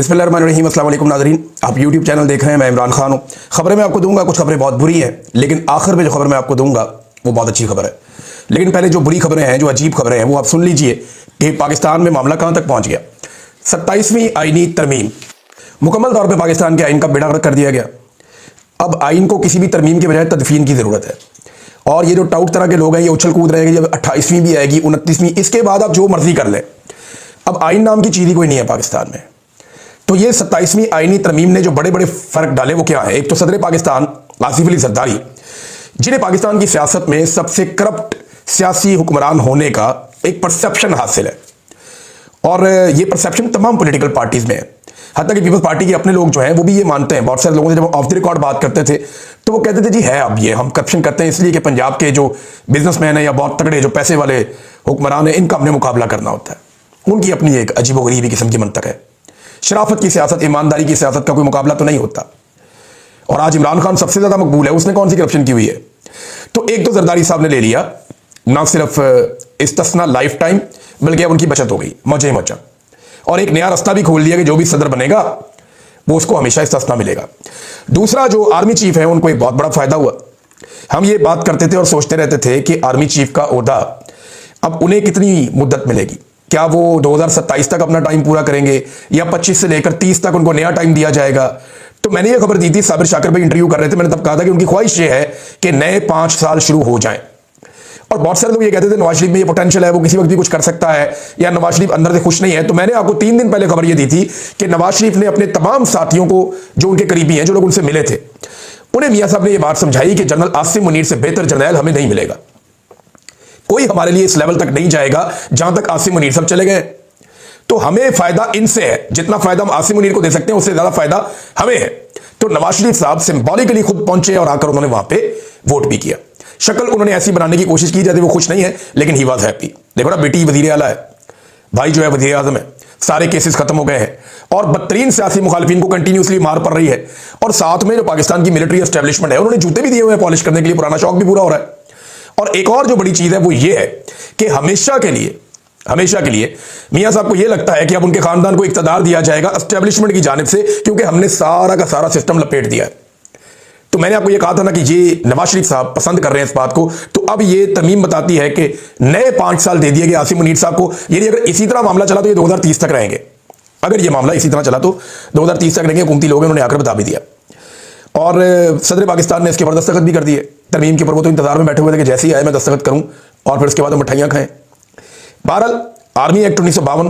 बिस्मिल्लाहिर्रहमानिर्रहीम। अस्सलाम वालेकुम नाज़रीन, आप यूट्यूब चैनल देख रहे हैं। मैं इमरान खान हूँ। खबरें मैं आपको दूंगा, कुछ खबरें बहुत बुरी हैं, लेकिन आखिर में जो खबर मैं आपको दूंगा वो बहुत अच्छी खबर है। लेकिन पहले जो बुरी खबरें हैं, जो अजीब खबरें हैं, वो आप सुन लीजिए कि पाकिस्तान में मामला कहाँ तक पहुँच गया। 27वीं आईनी तरमीम, मुकम्मल तौर पर पाकिस्तान के आइन का बेड़ा गर्क कर दिया गया। अब आइन को किसी भी तरमीम के बजाय तदफीन की ज़रूरत है। और ये जो टाउट तरह के लोग हैं, ये उछल कूद रहे हैं कि जब 28वीं भी आएगी, 29वीं, इसके बाद आप जो मर्जी कर लें। अब आइन नाम की चीज़ ही कोई नहीं है पाकिस्तान में। तो ये 27वीं आईनी तरमीम ने जो बड़े बड़े फर्क डाले वो क्या है। एक तो सदर पाकिस्तान आसिफ अली जरदारी, जिन्हें पाकिस्तान की सियासत में सबसे करप्ट सियासी हुक्मरान होने का एक परसेप्शन हासिल है, और ये परसेप्शन तमाम पॉलिटिकल पार्टीज में है। हत्ता कि पीपल्स पार्टी के अपने लोग जो हैं वो भी ये मानते हैं। बहुत सारे लोगों से जब ऑफ द रिकॉर्ड बात करते थे तो वो कहते थे जी है, अब ये हम करप्शन करते हैं इसलिए कि पंजाब के जो बिजनेसमैन है या बहुत तगड़े जो पैसे वाले हुक्मरान हैं, इनका हमने मुकाबला करना होता है। उनकी अपनी एक अजीबोगरीबी किस्म की मंतक है। शराफत की सियासत, ईमानदारी की सियासत का कोई मुकाबला तो नहीं होता। और आज इमरान खान सबसे ज्यादा मकबूल है, उसने कौन सी करप्शन की हुई है। तो एक तो जरदारी साहब ने ले लिया, ना सिर्फ इस्तिस्ना लाइफ टाइम, बल्कि अब उनकी बचत हो गई मौजे मचा। और एक नया रास्ता भी खोल दिया कि जो भी सदर बनेगा वो उसको हमेशा इस्तिस्ना मिलेगा। दूसरा, जो आर्मी चीफ है उनको एक बहुत बड़ा फायदा हुआ। हम ये बात करते थे और सोचते रहते थे कि आर्मी चीफ का ओहदा अब उन्हें कितनी मुद्दत मिलेगी। क्या वो 2027 तक अपना टाइम पूरा करेंगे या 25 से लेकर 30 तक उनको नया टाइम दिया जाएगा। तो मैंने ये खबर दी थी, साबिर शाकिर भाई इंटरव्यू कर रहे थे, मैंने तब कहा था कि उनकी ख्वाहिश ये है कि नए 5 साल शुरू हो जाएं। और बहुत सारे लोग ये कहते थे नवाज शरीफ में ये पोटेंशियल है, वो किसी वक्त भी कुछ कर सकता है, या नवाज शरीफ अंदर से खुश नहीं है। तो मैंने आपको 3 दिन पहले खबर ये दी थी कि नवाज शरीफ ने अपने तमाम साथियों को, जो उनके करीबी हैं, जो लोग उनसे मिले थे, उन्हें मियां साहब ने यह बात समझाई कि जनरल आसिम मुनीर से बेहतर जर्नैल हमें नहीं मिलेगा। कोई हमारे लिए इस लेवल तक नहीं जाएगा जहां तक आसिम मुनीर साहब चले गए। तो हमें फायदा इनसे है, जितना फायदा हम आसिम मुनीर को दे सकते हैं उससे ज्यादा फायदा हमें है। तो नवाज शरीफ साहब सिंबॉलिकली खुद पहुंचे और आकर उन्होंने वहां पे वोट भी किया। शक्ल उन्होंने ऐसी बनाने की कोशिश की जाती वो खुश नहीं है, लेकिन ही वाज हैप्पी। देखो ना, बेटी वजीर आला है, भाई जो है वजीर आजम है, सारे केसेस खत्म हो गए हैं और बदतरीन सियासी मुखालिफिन को कंटिन्यूसली मार पड़ रही है। और साथ में जो पाकिस्तान की मिलिट्री एस्टेब्लिशमेंट है, उन्होंने जूते भी दिए हुए हैं पॉलिश करने के लिए, पुराना शौक भी पूरा हो रहा है। और एक और जो बड़ी चीज है वो ये है कि हमेशा के लिए मियां साहब को यह लगता है कि अब उनके खानदान को इक्तदार दिया जाएगा एस्टेब्लिशमेंट की जानिब से, क्योंकि हमने सारा का सारा सिस्टम लपेट दिया है। तो मैंने आपको यह कहा था ना कि ये नवाज शरीफ साहब पसंद कर रहे हैं इस बात को। तो अब ये तरमीम बताती है कि नए 5 साल दे दिए गए आसिम मुनीर साहब को। यदि अगर इसी तरह मामला चला तो ये 2030 तक रहेंगे। अगर ये मामला इसी तरह चला तो 2030 तक रहेंगे। हुकूमती लोग उन्होंने आकर बता भी दिया। और सदर पाकिस्तान ने इसके ऊपर दस्तखत भी कर दिए तरमीम के ऊपर। वो तो इंतजार में बैठे हुए थे कि जैसे ही आए मैं दस्तखत करूं और फिर उसके बाद हम मिठाइयां खाएं। बहरहाल, army act 1952,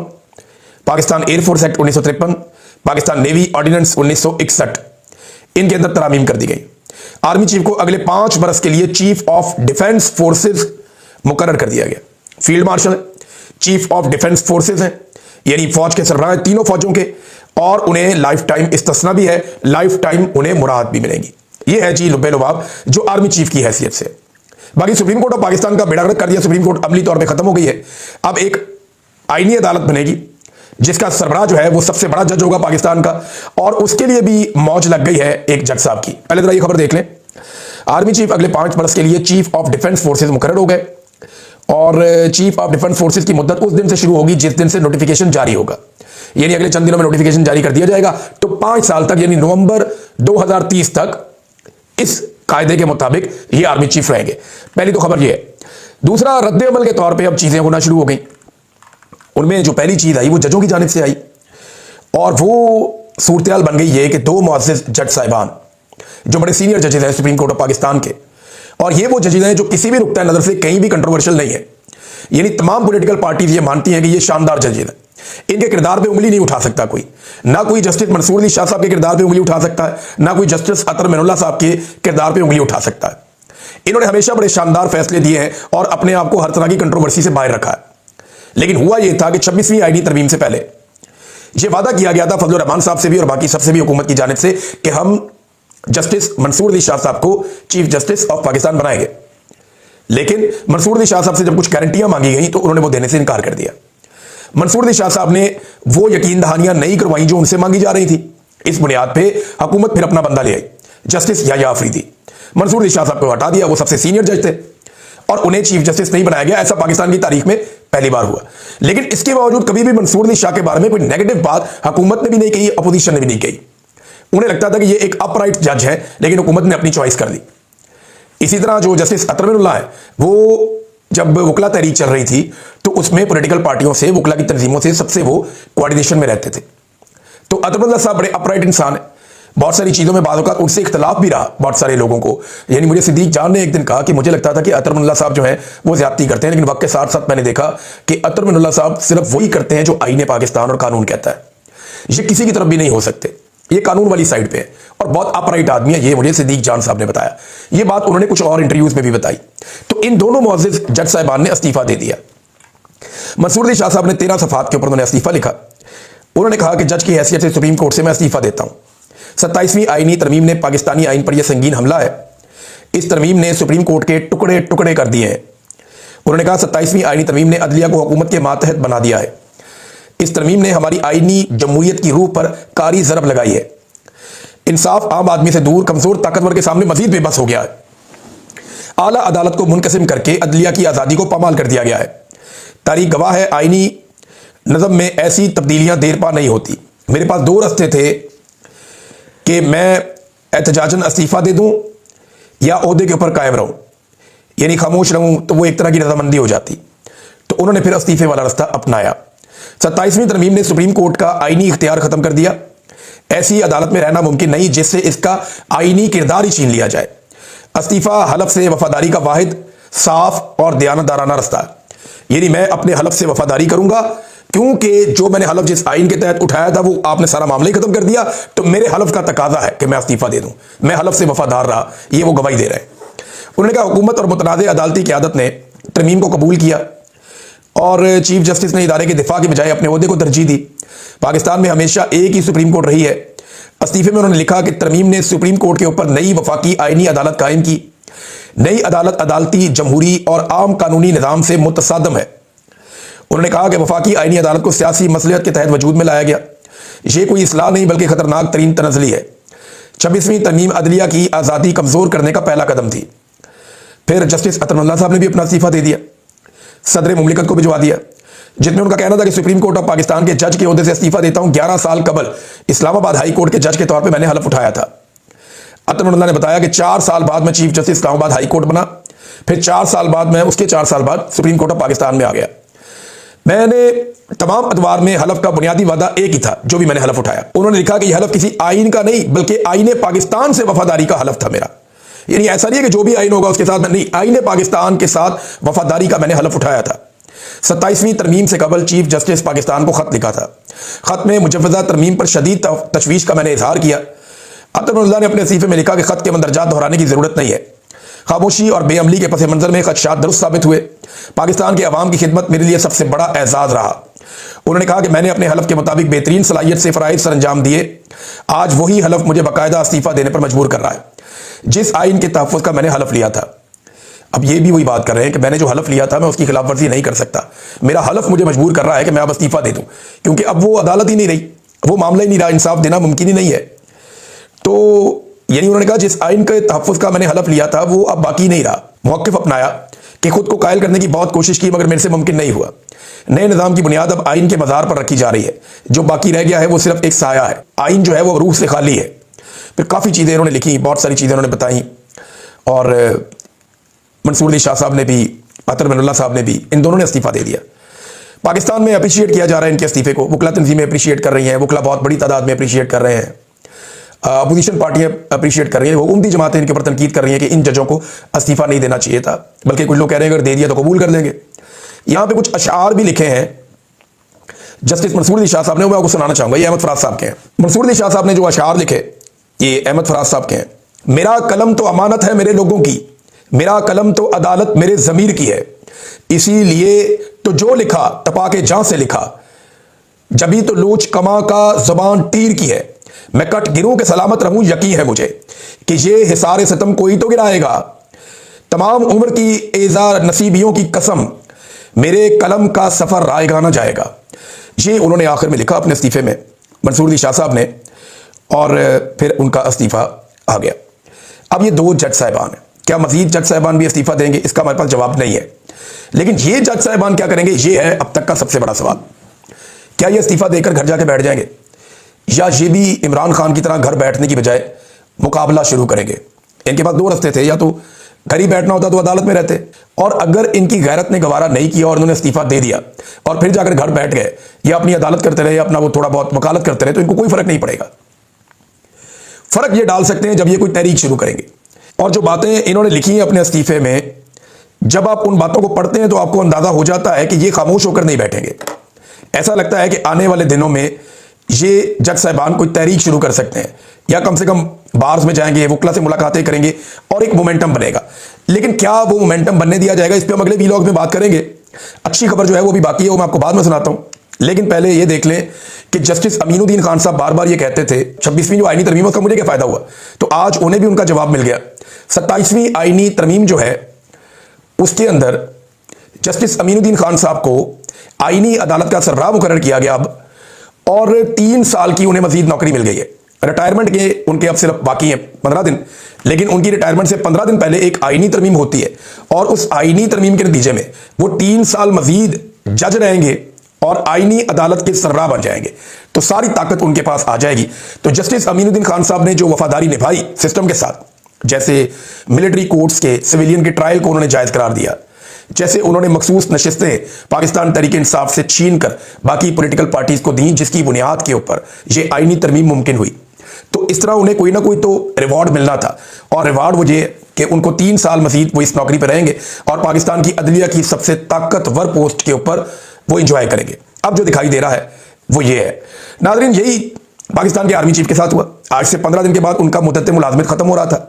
Pakistan air force act 1953, Pakistan navy ordinance 1961, इनके अंदर तरामीम कर दी गई। आर्मी चीफ को अगले 5 बरस के लिए चीफ ऑफ डिफेंस फोर्सेज मुकर्रर कर दिया गया। Field marshal chief of defence forces हैं, यानी फौज के सरबराह तीनों फौजों के, और उन्हें लाइफ टाइम इस्तिस्ना भी है, लाइफ टाइम उन्हें मुराद भी मिलेंगी। यह है जी लुब्बे लुबाब जो आर्मी चीफ की हैसियत से। बाकी सुप्रीम कोर्ट ऑफ पाकिस्तान का बेड़ा गर्क कर दिया। सुप्रीम कोर्ट अमली तौर पर खत्म हो गई है। अब एक आईनी अदालत बनेगी जिसका सरबराह जो है वो सबसे बड़ा जज होगा पाकिस्तान का, और उसके लिए भी मौज लग गई है एक जज साहब की। पहले जरा ये खबर देख लें। आर्मी चीफ अगले 5 बरस के लिए चीफ ऑफ डिफेंस फोर्सेज मुकर्रर हो गए, और चीफ ऑफ डिफेंस फोर्सेज की मुद्दत उस दिन से शुरू होगी जिस दिन से नोटिफिकेशन जारी होगा, यानी अगले चंद दिनों में नोटिफिकेशन जारी कर दिया जाएगा। तो 5 साल तक, यानी नवंबर 2030 तक इस कायदे के मुताबिक ये आर्मी चीफ रहेंगे। पहली तो खबर ये है। दूसरा, रद्द अमल के तौर पर अब चीजें होना शुरू हो गई। उनमें जो पहली चीज आई वो जजों की जानिब से आई, और वो सूरत बन गई है कि 2 मुअज़्ज़िज़ जज साहिबान जो बड़े सीनियर जजेस हैं सुप्रीम कोर्ट ऑफ पाकिस्तान के, और ये वो जजेस हैं जो किसी भी नुक्ता नजर से कहीं भी कंट्रोवर्शियल नहीं है। यानी तमाम पॉलिटिकल पार्टीज ये मानती हैं कि ये शानदार जजेस हैं, इनके किरदार पे उंगली नहीं उठा सकता कोई। ना कोई जस्टिस मंसूर अली शाह साहब के किरदार पे उंगली उठा सकता है, ना कोई जस्टिस अतर मिनुल्लाह साहब के किरदार पे उंगली उठा सकता है। इन्होंने हमेशा बड़े शानदार फैसले दिए हैं और अपने आप को हर तरह की कंट्रोवर्सी से बाहर रखा है। लेकिन हुआ यह था कि 26वीं आईनी तरमीम से पहले यह वादा किया गया था फजलुर रहमान साहब से भी और बाकी सबसे भी हुकूमत की जानिब से कि हम जस्टिस मंसूर अली शाह साहब को चीफ जस्टिस ऑफ पाकिस्तान बनाएंगे। लेकिन मंसूर अली शाह साहब से जब कुछ गारंटियां मांगी गई तो उन्होंने वो देने से इनकार कर दिया। मंसूर अली शाह साहब ने वो यकीन दहानियां नहीं करवाई जो उनसे मांगी जा रही थी। इस बुनियाद पे हुकूमत फिर अपना बंदा ले आई, जस्टिस याह्या अफरीदी। मंसूर अली शाह साहब को हटा दिया, वो सबसे सीनियर जज थे, और उन्हें चीफ जस्टिस नहीं बनाया गया। ऐसा पाकिस्तान की तारीख में पहली बार हुआ। लेकिन इसके बावजूद कभी भी मंसूर अली शाह के बारे में कोई नेगेटिव बात हुकूमत ने भी नहीं कही, अपोजिशन ने भी नहीं कही। उन्हें लगता था कि ये एक अपराइट जज है, लेकिन हुकूमत ने अपनी चॉइस कर दी। इसी तरह जो जस्टिस अतरमिनुल्लाह है, वो जब वकला तहरीक चल रही थी तो उसमें पॉलिटिकल पार्टियों से, वकला की तंजीमों से सबसे वो कोऑर्डिनेशन में रहते थे। तो अतरमिनुल्लाह साहब बड़े अपराइट इंसान है। बहुत सारी चीज़ों में बाद उनसे इख्तलाफ भी रहा बहुत सारे लोगों को। यानी मुझे सिद्दीक जान ने एक दिन कहा कि मुझे लगता था कि अतरमिनुल्लाह साहब जो है वो ज्यादती करते हैं, लेकिन वक्त के साथ साथ मैंने देखा कि अतरमिनुल्लाह साहब सिर्फ वही करते हैं जो आईन पाकिस्तान और कानून कहता है। ये किसी की तरफ भी नहीं हो सकते, ये कानून वाली साइड पे है और बहुत अपराइट आदमी है। ये मुझे सिद्दीक जान साहब ने बताया। ये बात उन्होंने कुछ और इंटरव्यूज में भी बताई। तो इन दोनों मुअज़्ज़िज़ जज साहिबान ने इस्तीफा दे दिया। मंसूर अली शाह साहब ने 13 सफ़हात के ऊपर उन्होंने इस्तीफा लिखा। उन्होंने कहा कि जज की हैसियत से सुप्रीम कोर्ट से मैं इस्तीफा देता हूं। 27वीं आईनी तरमीम ने पाकिस्तानी आइन पर यह संगीन हमला है। इस तरमीम ने सुप्रीम कोर्ट के टुकड़े टुकड़े कर दिए हैं। उन्होंने कहा 27वीं आईनी तरमीम ने अदलिया को हुकूमत के मातहत बना दिया है। इस तरमीम ने हमारी आईनी जमहूरियत की रूह पर कारी ज़रब लगाई है। इंसाफ आम आदमी से दूर कमजोर ताकतवर के सामने मजीद बेबस हो गया है। आला अदालत को मुनकसिम करके अदलिया की आज़ादी को पामाल कर दिया गया है। तारीख गवाह है, आईनी नज़म में ऐसी तब्दीलियां देर पा नहीं होती। मेरे पास दो रास्ते थे कि मैं एहतजाजन इस्तीफ़ा दे दूं या ओहदे के ऊपर कायम रहूं, यानी खामोश रहूं, तो वो एक तरह की रजामंदी हो जाती। तो उन्होंने फिर इस्तीफे वाला रास्ता अपनाया। 27वीं तरमीम ने सुप्रीम कोर्ट का आईनी इख्तियार खत्म कर दिया। ऐसी अदालत में रहना मुमकिन नहीं जिससे इसका आईनी किरदार ही छीन लिया जाए। इस्तीफा हलफ से वफादारी का वाहिद साफ और दयानतदाराना रास्ता है। यानी मैं अपने हलफ से वफादारी करूंगा, क्योंकि जो मैंने हलफ जिस आइन के तहत उठाया था वो आपने सारा मामला ही खत्म कर दिया। तो मेरे हलफ का तकाजा है कि मैं इस्तीफा दे दूं। मैं हलफ से वफादार रहा, ये वो गवाही दे रहे हैं। उन्होंने कहा हुकूमत और मुतनाज़ अदालती क़यादत ने तरमीम को कबूल किया और चीफ जस्टिस ने इदारे के दिफा के बजाय अपने ओहदे को तरजीह दी। पाकिस्तान में हमेशा एक ही सुप्रीम कोर्ट रही है। इस्तीफे में उन्होंने लिखा कि तरमीम ने सुप्रीम कोर्ट के ऊपर नई वफाकी आईनी अदालत कायम की। नई अदालत अदालती, जमहूरी और आम कानूनी निज़ाम से मुतसादम है। उन्होंने कहा कि वफाकी आईनी अदालत को सियासी मसलियत के तहत वजूद में लाया गया। ये कोई इस्लाह नहीं बल्कि खतरनाक तरीन तनज़ली है। 26वीं तरमीम अदलिया की आज़ादी कमज़ोर करने का पहला कदम थी। फिर जस्टिस अतरमिनुल्लाह साहब ने भी अपना इस्तीफा दे दिया, सदर मुमलिकत को भिजवा दिया, जिसमें उनका कहना था कि सुप्रीम कोर्ट ऑफ पाकिस्तान के जज के ओहदे से इस्तीफा देता हूं। 11 साल कबल इस्लामाबाद हाई कोर्ट के जज के तौर पर मैंने हलफ उठाया था। अतरमिनुल्लाह ने बताया कि 4 साल बाद मैं chief justice Islamabad high court बना। फिर 4 साल बाद मैं उसके 4 साल बाद सुप्रीम कोर्ट ऑफ पाकिस्तान में आ गया। मैंने तमाम अदवार में हलफ का बुनियादी वादा एक ही था जो भी मैंने हलफ उठाया। उन्होंने लिखा कि यह हलफ किसी आइन का नहीं बल्कि आईने पाकिस्तान से वफादारी का हलफ था मेरा। यानी ऐसा नहीं है कि जो भी आइन होगा उसके साथ नहीं, आईने पाकिस्तान के साथ वफादारी का मैंने हलफ उठाया था। 27वीं तरमीम से कबल चीफ जस्टिस पाकिस्तान को खत लिखा था। खत में मुजव्वज़ा तरमीम पर शदीद तशवीश का मैंने इजहार किया। अतरमिनुल्लाह ने अपने इस्तीफे में लिखा कि खत के मंदरजात दोहराने की जरूरत नहीं है। खामोशी और बेअमली के पस मंजर में खदशात दुरुस्त साबित हुए। पाकिस्तान के अवाम की खिदमत मेरे लिए सबसे बड़ा एजाज रहा। उन्होंने कहा कि मैंने अपने हलफ के मुताबिक बेहतरीन सलाहियत से फ़राइज़ सर अंजाम दिए। आज वही हलफ मुझे बाकायदा इस्तीफा देने पर मजबूर कर रहा है जिस आइन के तहफ़्फ़ुज़ का मैंने हलफ लिया था। अब ये भी वही बात कर रहे हैं कि मैंने जो हलफ लिया था मैं उसकी खिलाफ वर्जी नहीं कर सकता। मेरा हलफ मुझे मजबूर कर रहा है कि मैं अब इस्तीफा दे दूं, क्योंकि अब वो अदालत ही नहीं रही, वो मामला ही नहीं रहा, इंसाफ देना मुमकिन ही नहीं है। तो यानी उन्होंने कहा जिस आइन के तहफ़्फ़ुज़ का मैंने हलफ लिया था वो अब बाकी नहीं रहा। मौक़िफ़ अपनाया कि खुद को कायल करने की बहुत कोशिश की मगर मेरे से मुमकिन नहीं हुआ। नए निज़ाम की बुनियाद अब आइन के मज़ार पर रखी जा रही है। जो बाकी रह गया है वो सिर्फ एक साया है। आइन जो है वो रूह से खाली है। फिर काफ़ी चीज़ें इन्होंने लिखी, बहुत सारी चीज़ें उन्होंने बताई। और मंसूर अली शाह साहब ने भी, अतरमिनुल्लाह साहब ने भी, इन दोनों ने इस्तीफा दे दिया। पाकिस्तान में अप्रिशिएट किया जा रहा है इनके इस्तीफे को। वकला तंजीमें अप्रिशिएट कर रही हैं, वकला बहुत बड़ी तादाद में अप्रिशिएट कर रहे हैं, अपोजिशन पार्टियां अप्रिशिएट कर रही हैं, हुकूमती जमातें इनके ऊपर तनकीद कर रही हैं कि इन जजों को इस्तीफा नहीं देना चाहिए था, बल्कि कुछ लोग कह रहे हैं अगर दे दिया तो कबूल कर लेंगे। यहाँ पे कुछ अशार भी लिखे हैं जस्टिस मंसूर अली शाह साहब ने, मैं आपको सुनाना चाहूँगा। ये अहमद फराज साहब के हैं। मंसूर अली शाह साहब ने जो अशार लिखे ये अहमद फराज साहब के हैं। मेरा कलम तो अमानत है मेरे लोगों की, मेरा कलम तो अदालत मेरे ज़मीर की है, इसीलिए तो जो लिखा तपा के जान से लिखा, जबी तो लोच कमा का ज़बान तीर की है। मैं कट गिरूं के सलामत रहूं, यकीन है मुझे कि ये हिसारे सितम कोई तो गिराएगा। तमाम उम्र की एज़ार नसीबियों की कसम, मेरे कलम का सफ़र रायगाना जाएगा। ये उन्होंने आखिर में लिखा अपने इस्तीफे में, मंसूर अली शाह साहब ने, और फिर उनका इस्तीफा आ गया। अब ये दो जज साहिबान हैं, क्या मजीद जज साहिबान भी इस्तीफा देंगे? इसका हमारे पास जवाब नहीं है। लेकिन ये जज साहिबान क्या करेंगे, ये है अब तक का सबसे बड़ा सवाल। क्या ये इस्तीफा देकर घर जाके बैठ जाएंगे, या ये भी इमरान खान की तरह घर बैठने की बजाय मुकाबला शुरू करेंगे? इनके पास दो रास्ते थे, या तो घर ही बैठना होता तो अदालत में रहते, और अगर इनकी गैरत ने गवारा नहीं किया और उन्होंने इस्तीफा दे दिया और फिर जाकर घर बैठ गए या अपनी अदालत करते रहे, अपना वो थोड़ा बहुत वकालत करते रहे, तो इनको कोई फर्क नहीं पड़ेगा। फर्क ये डाल सकते हैं जब ये कोई तहरीक शुरू करेंगे। और जो बातें इन्होंने लिखी हैं अपने इस्तीफे में, जब आप उन बातों को पढ़ते हैं तो आपको अंदाजा हो जाता है कि ये खामोश होकर नहीं बैठेंगे। ऐसा लगता है कि आने वाले दिनों में ये जज साहिबान कोई तहरीक शुरू कर सकते हैं, या कम से कम बार्स में जाएंगे, वकला से मुलाकातें करेंगे और एक मोमेंटम बनेगा। लेकिन क्या वो मोमेंटम बनने दिया जाएगा, इस पर हम अगले वीलॉग में बात करेंगे। अच्छी खबर जो है वो भी बाकी है, वो मैं आपको बाद में सुनाता हूं। लेकिन पहले ये देख लें कि जस्टिस अमीनुद्दीन खान साहब बार बार ये कहते थे 26वीं जो आईनी तरमीम, उसका मुझे क्या फायदा हुआ, तो आज उन्हें भी उनका जवाब मिल गया। 27वीं आईनी तरमीम जो है उसके अंदर जस्टिस अमीनुद्दीन खान साहब को आईनी अदालत का सरबराह मुकर्रर किया गया अब, और 3 साल की उन्हें मजीद नौकरी मिल गई है। रिटायरमेंट के उनके अब सिर्फ बाकी हैं 15 दिन, लेकिन उनकी रिटायरमेंट से 15 दिन पहले एक आईनी तरमीम होती है, और उस आईनी तरमीम के नतीजे में वो 3 साल मजीद जज रहेंगे और आईनी अदालत के सरबराह बन जाएंगे। तो सारी ताकत उनके पास आ जाएगी। तो जस्टिस अमीनुद्दीन खान साहब ने जो वफादारी निभाई सिस्टम के साथ, जैसे मिलिट्री कोर्ट्स के सिविलियन के ट्रायल को उन्होंने जायज करार दिया, जैसे उन्होंने मखसूस नशिस्तें पाकिस्तान तहरीक इंसाफ से छीन कर बाकी पॉलिटिकल पार्टीज को दी, जिसकी बुनियाद के ऊपर ये आईनी तरमीम मुमकिन हुई, तो इस तरह उन्हें कोई ना कोई तो रिवॉर्ड मिलना था। और रिवॉर्ड वो ये कि उनको 3 साल मजीद वो इस नौकरी पर रहेंगे और पाकिस्तान की अदलिया की सबसे ताकतवर पोस्ट के ऊपर वो इंजॉय करेंगे। अब जो दिखाई दे रहा है वो ये है। नाज़रीन, यही पाकिस्तान के आर्मी चीफ के साथ हुआ। आज से 15 दिन के बाद उनका मुद्दत मुलाजमत खत्म हो रहा था।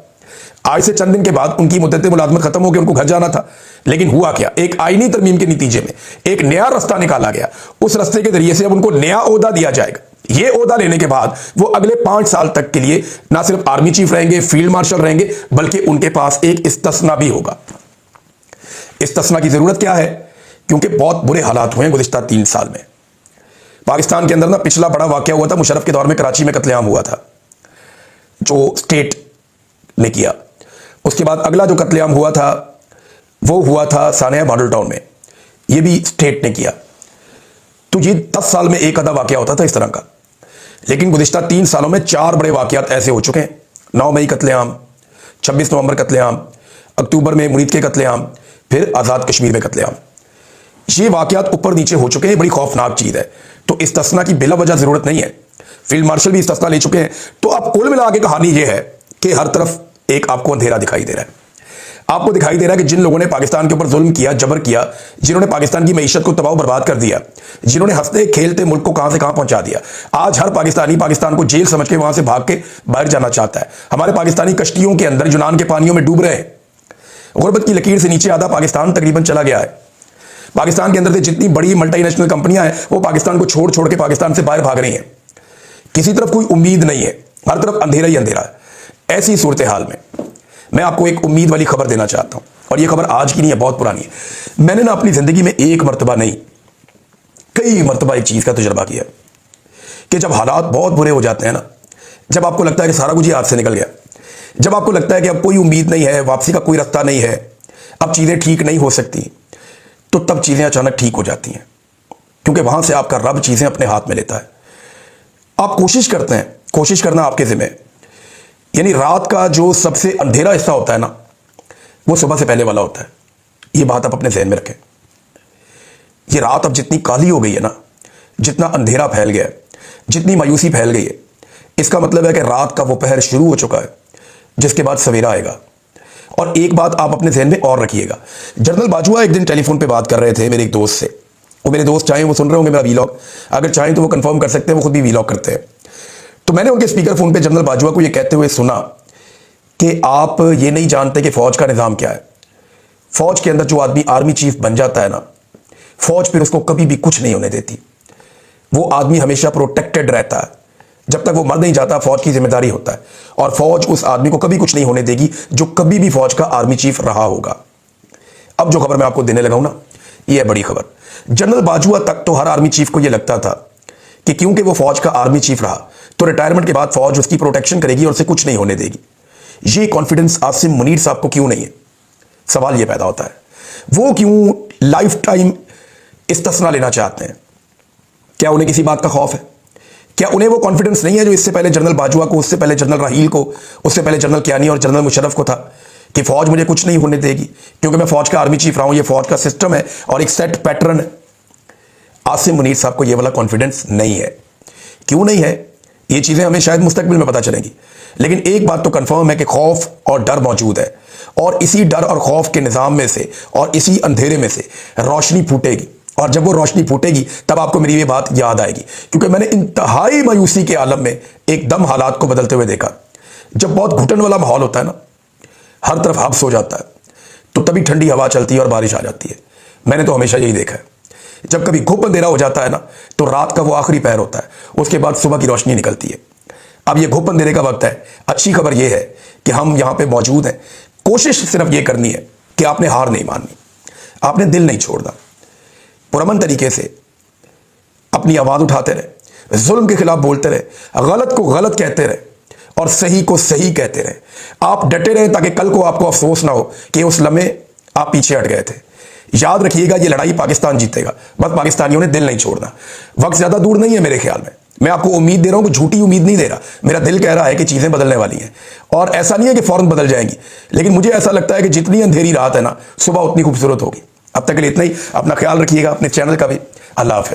आज से चंद दिन के बाद उनकी मुद्दत मुलाजमत खत्म होकर उनको घर जाना था। लेकिन हुआ क्या, एक आईनी तरमीम के नतीजे में एक नया रास्ता निकाला गया। उस रास्ते के जरिए से अब उनको नया ओहदा दिया जाएगा। ये ओहदा लेने के बाद वो अगले 5 साल तक के लिए ना सिर्फ आर्मी चीफ रहेंगे, फील्ड मार्शल रहेंगे, बल्कि उनके पास एक इस्तिस्ना भी होगा। इस्तिस्ना की जरूरत क्या है, क्योंकि बहुत बुरे हालात हुए हैं गुज़िश्ता 3 साल में। पाकिस्तान के अंदर ना पिछला बड़ा वाकया हुआ था मुशर्रफ के दौर में, कराची में कत्लेआम हुआ था जो स्टेट ने किया। उसके बाद अगला जो कत्लेआम हुआ था वो हुआ था सानिया मॉडल टाउन में, ये भी स्टेट ने किया। तो ये 10 साल में एक आधा वाकया होता था इस तरह का। लेकिन गुज़िश्ता 3 सालों में 4 बड़े वाकयात ऐसे हो चुके हैं। 9 मई कत्लेआम, 26 नवंबर कत्लेआम, अक्टूबर में मुरीद के कत्लेआम, फिर आज़ाद कश्मीर में कत्लेआम। ये वाकयात ऊपर नीचे हो चुके हैं, बड़ी खौफनाक चीज़ है। तो इस्तिस्ना की बिला वजह ज़रूरत नहीं है। फील्ड मार्शल भी इस्तिस्ना ले चुके हैं। तो अब कुल मिला के कहानी ये है कि हर तरफ एक आपको अंधेरा दिखाई दे रहा है। आपको दिखाई दे रहा है कि जिन लोगों ने पाकिस्तान के ऊपर जुल्म किया, जबर किया, जिन्होंने पाकिस्तान की मईशत को तबाह बर्बाद कर दिया, जिन्होंने हंसते खेलते मुल्क को कहां से कहां पहुंचा दिया, आज हर पाकिस्तानी पाकिस्तान को जेल समझ के वहां से भाग के बाहर जाना चाहता है। हमारे पाकिस्तानी कश्तियों के अंदर यूनान के पानियों में डूब रहे हैं। गुर्बत की लकीर से नीचे आधा पाकिस्तान तकरीबन चला गया है। पाकिस्तान के अंदर से जितनी बड़ी मल्टीनेशनल कंपनियां हैं वो पाकिस्तान को छोड़ छोड़ के पाकिस्तान से बाहर भाग रही हैं। किसी तरफ कोई उम्मीद नहीं है, हर तरफ अंधेरा ही अंधेरा है। ऐसी सूरत हाल में मैं आपको एक उम्मीद वाली खबर देना चाहता हूं, और यह खबर आज की नहीं है, बहुत पुरानी है। मैंने ना अपनी जिंदगी में एक मरतबा नहीं, कई मरतबा एक चीज का तजुर्बा किया कि जब हालात बहुत बुरे हो जाते हैं ना, जब आपको लगता है कि सारा कुछ ही हाथ से निकल गया, जब आपको लगता है कि अब कोई उम्मीद नहीं है, वापसी का कोई रास्ता नहीं है, अब चीजें ठीक नहीं हो सकती, तो तब चीजें अचानक ठीक हो जाती हैं, क्योंकि वहां से आपका रब चीजें अपने हाथ में लेता है। आप कोशिश करते हैं, कोशिश करना आपके जिम्मे। यानी रात का जो सबसे अंधेरा हिस्सा होता है ना, वो सुबह से पहले वाला होता है। ये बात आप अपने ज़हन में रखें। ये रात अब जितनी काली हो गई है ना, जितना अंधेरा फैल गया है, जितनी मायूसी फैल गई है, इसका मतलब है कि रात का वो पहर शुरू हो चुका है, जिसके बाद सवेरा आएगा। और एक बात आप अपने ज़हन में और रखिएगा। जनरल बाजवा एक दिन टेलीफोन पे बात कर रहे थे मेरे एक दोस्त से। वो मेरे दोस्त चाहें वो सुन रहे होंगे मेरा वीलॉग, अगर चाहें तो वो कंफर्म कर सकते हैं, वो खुद भी वीलॉग करते हैं। तो मैंने उनके स्पीकर फोन पे जनरल बाजवा को ये कहते हुए सुना कि आप ये नहीं जानते कि फौज का निज़ाम क्या है। फौज के अंदर जो आदमी आर्मी चीफ बन जाता है ना, फौज फिर उसको कभी भी कुछ नहीं होने देती। वो आदमी हमेशा प्रोटेक्टेड रहता है। जब तक वो मर नहीं जाता, फौज की जिम्मेदारी होता है, और फौज उस आदमी को कभी कुछ नहीं होने देगी जो कभी भी फौज का आर्मी चीफ रहा होगा। अब जो खबर मैं आपको देने लगा हूं ना, ये है बड़ी खबर। जनरल बाजवा तक तो हर आर्मी चीफ को यह लगता था कि क्योंकि वो फौज का आर्मी चीफ रहा, तो रिटायरमेंट के बाद फौज उसकी प्रोटेक्शन करेगी और उसे कुछ नहीं होने देगी। ये कॉन्फिडेंस आसिम मुनीर साहब को क्यों नहीं है? सवाल ये पैदा होता है, वो क्यों लाइफ टाइम इस्तिस्ना लेना चाहते हैं? क्या उन्हें किसी बात का खौफ है? क्या उन्हें वो कॉन्फिडेंस नहीं है जो इससे पहले जनरल बाजवा को, उससे पहले जनरल राहील को, उससे पहले जनरल कियानी और जनरल मुशर्रफ को था कि फौज मुझे कुछ नहीं होने देगी क्योंकि मैं फौज का आर्मी चीफ रहा हूं, ये फौज का सिस्टम है और एक सेट पैटर्न है। आसिम मुनीर साहब को ये वाला कॉन्फिडेंस नहीं है। क्यों नहीं है? ये चीजें हमें शायद मुस्तकबिल में पता चलेंगी, लेकिन एक बात तो कंफर्म है कि खौफ और डर मौजूद है और इसी डर और खौफ के निजाम में से और इसी अंधेरे में से रोशनी फूटेगी और जब वो रोशनी फूटेगी तब आपको मेरी ये बात याद आएगी, क्योंकि मैंने इंतहाई मायूसी के आलम में एकदम हालात को बदलते हुए देखा। जब बहुत घुटन वाला माहौल होता है ना, हर तरफ हब्स हो जाता है, तो तभी ठंडी हवा चलती है और बारिश आ जाती है। मैंने तो हमेशा यही देखा है। जब कभी घुप अंधेरा हो जाता है ना, तो रात का वो आखिरी पहर होता है, उसके बाद सुबह की रोशनी निकलती है। अब ये घुप अंधेरे का वक्त है। अच्छी खबर ये है कि हम यहां पे मौजूद हैं। कोशिश सिर्फ ये करनी है कि आपने हार नहीं माननी, आपने दिल नहीं छोड़ना, पुरअमन तरीके से अपनी आवाज उठाते रहे, जुल्म के खिलाफ बोलते रहे, गलत को गलत कहते रहे और सही को सही कहते रहे। आप डटे रहे ताकि कल को आपको अफसोस ना हो कि उस लम्हे आप पीछे हट गए थे। याद रखिएगा, ये लड़ाई पाकिस्तान जीतेगा, बस पाकिस्तानियों ने दिल नहीं छोड़ना। वक्त ज्यादा दूर नहीं है मेरे ख्याल में। मैं आपको उम्मीद दे रहा हूं, झूठी उम्मीद नहीं दे रहा। मेरा दिल कह रहा है कि चीजें बदलने वाली हैं और ऐसा नहीं है कि फौरन बदल जाएंगी, लेकिन मुझे ऐसा लगता है कि जितनी अंधेरी रात है ना, सुबह उतनी खूबसूरत होगी। अब तक के लिए इतना ही। अपना ख्याल रखिएगा, अपने चैनल का भी। अल्लाह हाफ़िज़।